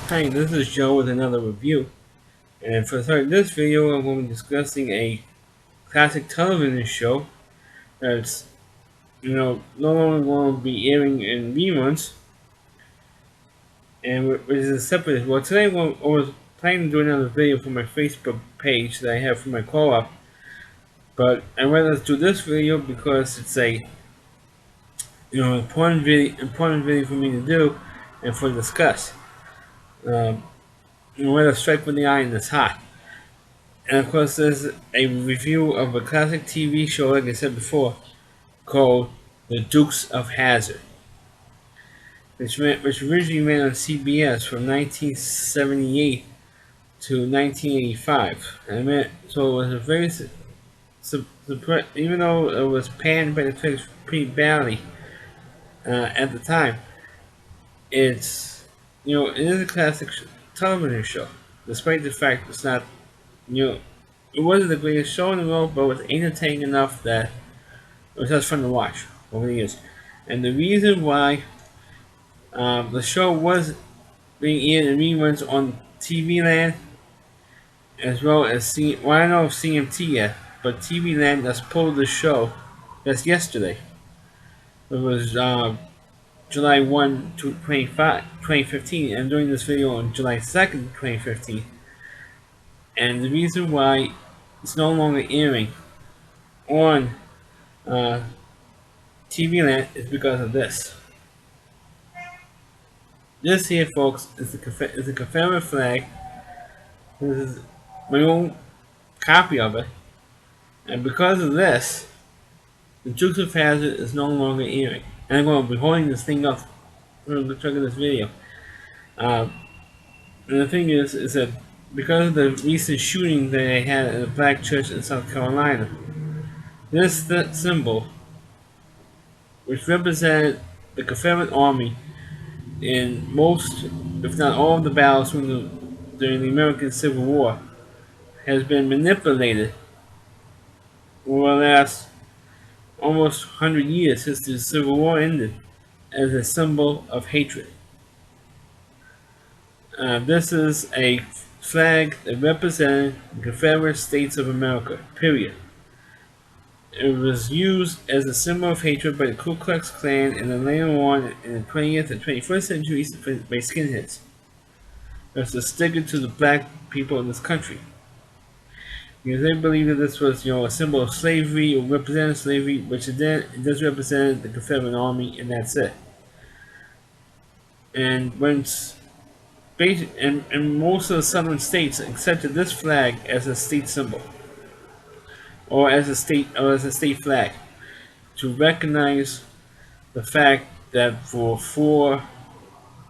Hi, this is Joe with another review. And for this video, I'm going to be discussing a classic television show that's, no longer going to be airing in reruns, and which is a separate. Well, today I was planning to do another video for my Facebook page that I have for my co-op, but I'd rather do this video because it's a, important video for me to do and for discuss. Um, Whether strike with the iron is hot. And of course, there's a review of a classic TV show, like I said before, called The Dukes of Hazzard, which originally ran on CBS from 1978 to 1985. And so it was a very, even though it was panned by the critics pretty badly at the time, it's, it is a classic television show, despite the fact it's not, you know, it wasn't the greatest show in the world, but it was entertaining enough that it was just fun to watch over the years. And the reason why the show was being aired in reruns on TV Land as well as I don't know if CMT yet, but TV Land just pulled the show just yesterday. It was July 1, 2015, and I'm doing this video on July 2nd, 2015. And the reason why it's no longer airing on uh, TV Land is because of this. This here, folks, is the Confederate flag. This is my own copy of it, and because of this, the Dukes of Hazzard is no longer airing. And I'm going to be holding this thing up for the truck of this video. Uh, and the thing is that because of the recent shooting that they had at a black church in South Carolina, this symbol, which represented the Confederate Army in most, if not all, of the battles during the American Civil War, has been manipulated over the last almost 100 years since the Civil War ended as a symbol of hatred. This is a flag that represented the Confederate States of America, period. It was used as a symbol of hatred by the Ku Klux Klan and then later on in the 20th and 21st centuries by skinheads. It's a sticker to the black people in this country. Because they believed that this was, a symbol of slavery or represented slavery, which it does represent the Confederate Army, and that's it. And and most of the southern states accepted this flag as a state symbol, or as a state flag, to recognize the fact that for 4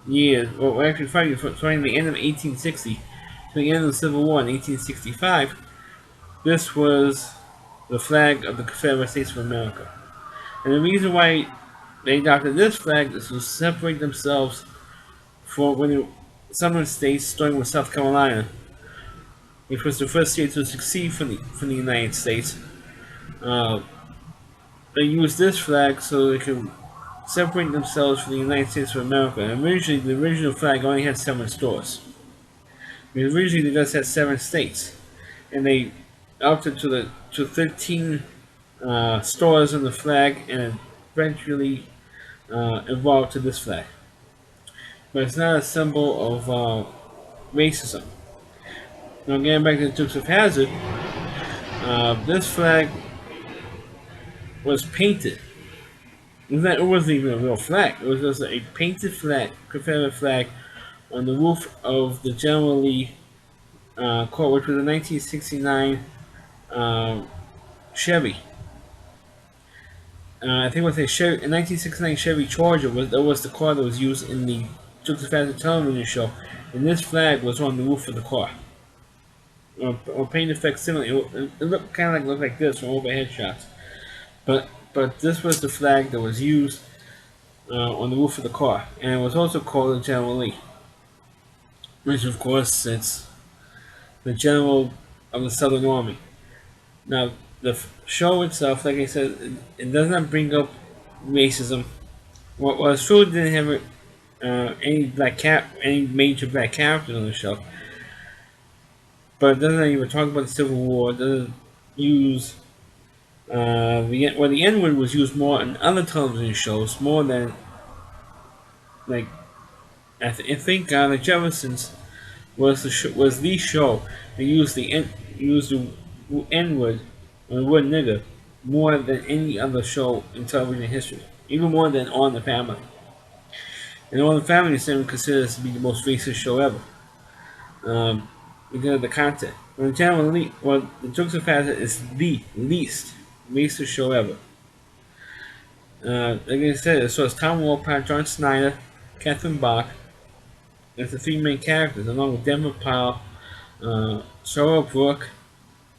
years, or actually from the end of 1860 to the end of the Civil War in 1865, this was the flag of the Confederate States of America. And the reason why they adopted this flag is to separate themselves from when the southern states, starting with South Carolina, which was the first state to succeed from the United States. Uh, they used this flag so they could separate themselves from the United States of America. And originally, the original flag only had 7 stores. Because originally, they just had 7 states, and they upped it to 13 stores on the flag, and eventually evolved to this flag. But it's not a symbol of racism. Now, getting back to the Dukes of Hazzard, this flag was painted. It wasn't even a real flag. It was just a painted flag, Confederate flag, on the roof of the General Lee Court, which was a 1969 Chevy. I think it was a 1969 Chevy Charger. That was the car that was used in the Dukes of Hazzard television show, and this flag was on the roof of the car. Or painted facsimile. It looked looked like this from overhead shots. But this was the flag that was used on the roof of the car, and it was also called the General Lee, which of course it's the general of the Southern Army. Now, the show itself, like I said, it does not bring up racism. Well, it's true it didn't have any major black characters on the show, but it doesn't even talk about the Civil War. It doesn't use the N word was used more in other television shows more than like I think the Jeffersons was the show that used the N word or the word nigger more than any other show in television history, even more than On the Family. And On the Family is even considered to be the most racist show ever because of the content. The Dukes of Hazzard is the least racist show ever. Like I said, it stars Tom Wolpat, John Snyder, Catherine Bach as the three main characters, along with Denver Powell, Cheryl Brooke,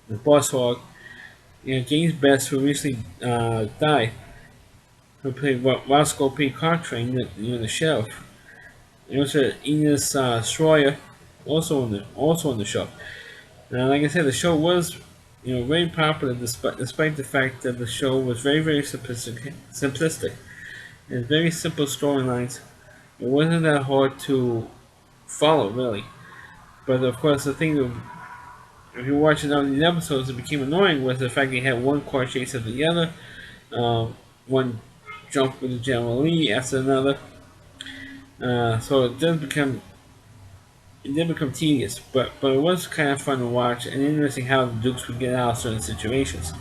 the Boss Hog, James Best, who recently died, who played Roscoe P. Cartrain, the sheriff. And also Ines Schroyer, also on the show. Now, like I said, the show was very popular despite the fact that the show was very simplistic and very simple storylines. It wasn't that hard to follow, really. But of course, the thing that if you're watching all these episodes, it became annoying was the fact they had one car chase after the other, one jump with the General Lee after another. So it did become tedious, but it was kind of fun to watch and interesting how the Dukes would get out of certain situations.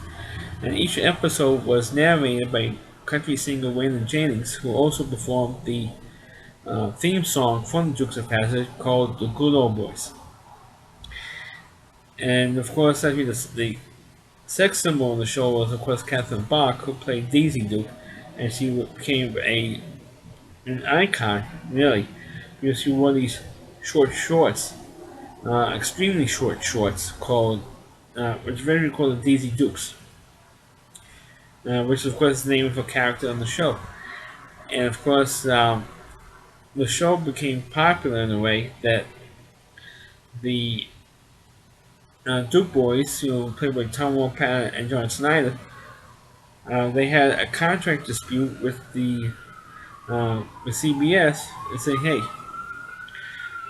And each episode was narrated by country singer Waylon Jennings, who also performed the theme song from the Dukes of Hazzard called "The Good Old Boys." And of course, the sex symbol on the show was, of course, Catherine Bach, who played Daisy Duke, and she became an icon, really, because she wore these short shorts, extremely short shorts, which very called the Daisy Dukes, which of course is the name of a character on the show. And of course, the show became popular in a way that the Duke boys, played by Tom Wolpat and John Snyder, they had a contract dispute with CBS and say, hey,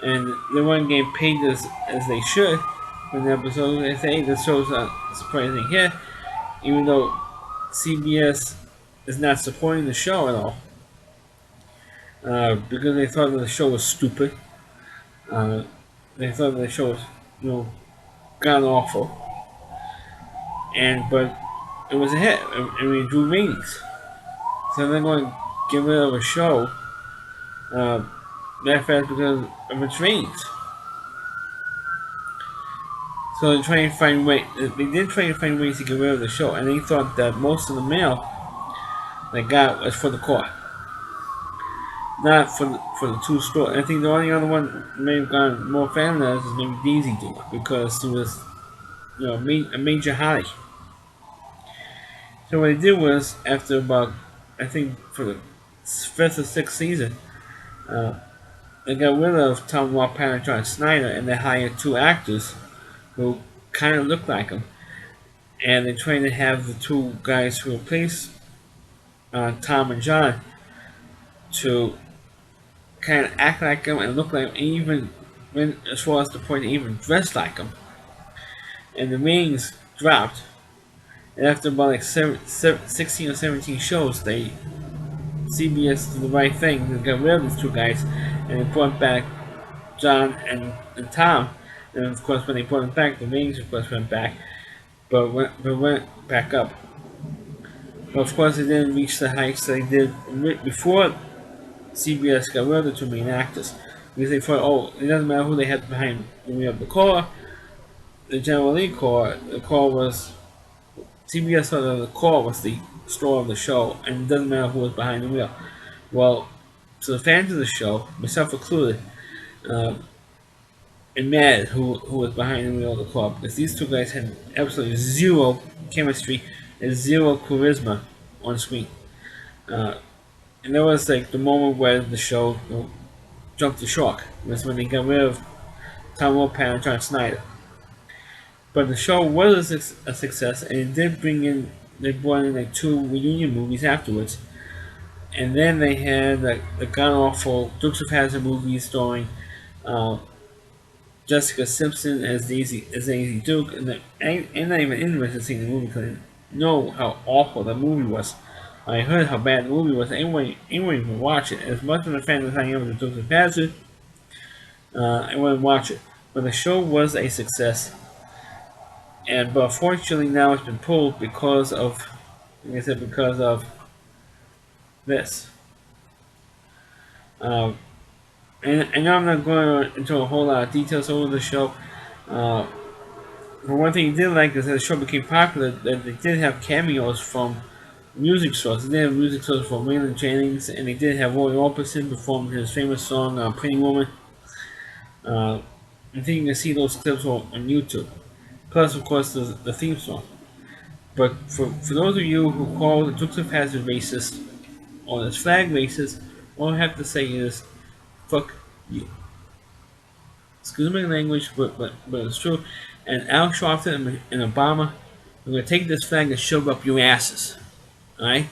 and they weren't getting paid as they should for the episode. They say, hey, this show's not surprising here, even though CBS is not supporting the show at all because they thought that the show was stupid. Uh, they thought that the show was, god awful, but it was a hit. I mean, it drew ratings. So they're going to get rid of a show that fast because of its ratings. So they're trying to find ways. They did try to find ways to get rid of the show, and they thought that most of the mail they got was for the court, not for the two stores. I think the only other one may have gone more feminized is maybe Daisy Duke because she was, a major hottie. So what they did was after about, I think for the fifth or sixth season, they got rid of Tom Wolpat and John Snyder, and they hired two actors who kind of look like him. And they're trying to have the two guys who replace Tom and John to kind of act like him and look like him, and even as far as the point to even dress like him. And the ratings dropped. And after about like 16 or 17 shows, CBS did the right thing. They got rid of these two guys, and they brought back John and Tom. And of course, when they brought them back, the ratings of course went back, but went back up. But of course, they didn't reach the heights they did before CBS got rid of the two main actors. Because they thought, oh, it doesn't matter who they had behind the wheel of the car, the General Lee car. The car was CBS thought that the car was the star of the show, and it doesn't matter who was behind the wheel. Well, to the fans of the show, myself included, and mad who was behind the wheel of the car because these two guys had absolutely zero chemistry and zero charisma on screen. And that was like the moment where the show jumped the shark. It was when they got rid of Tom Wolpat and John Snyder. But the show was a success, and it did bring in. They brought in like two reunion movies afterwards, And then they had the god awful Dukes of Hazzard movie starring uh, Jessica Simpson as Daisy Duke, and I'm not even interested in seeing the movie because I know how awful the movie was. I heard how bad the movie was. Anyone even watch it. As much of a fan as I am of the Dukes of Hazzard, I wouldn't watch it. But the show was a success, but unfortunately now it's been pulled because of, like I said, because of this. Um, and I know I'm not going into a whole lot of details over the show. Uh, but one thing you did like is that the show became popular, that they did have cameos from music stars. They did have music stars from Waylon Jennings, and they did have Roy Orbison perform his famous song "Pretty Woman." I think you can see those clips on YouTube. Plus, of course, the theme song. But for those of you who call the Dukes of Hazzard racist or this flag racist, all I have to say is, fuck you. Excuse my language, but it's true. And Al Sharpton and Obama, we're going to take this flag and shove up your asses. Alright?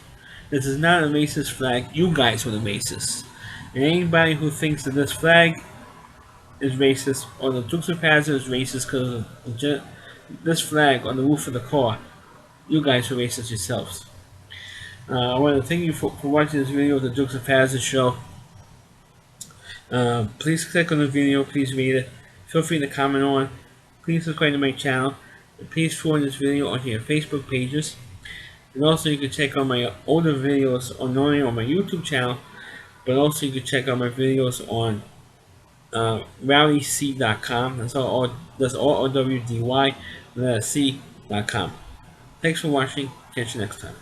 This is not a racist flag. You guys are the racists. And anybody who thinks that this flag is racist or the Dukes of Hazzard is racist because of this flag on the roof of the car, you guys are racist yourselves. I want to thank you for watching this video of the Dukes of Hazzard show. Please click on the video, please read it. Feel free to comment on. Please subscribe to my channel. And please forward this video onto your Facebook pages. And also you can check out my older videos not only on my YouTube channel, but also you can check out my videos on rowdyc.com. That's all OWDY, C.com. Thanks for watching. Catch you next time.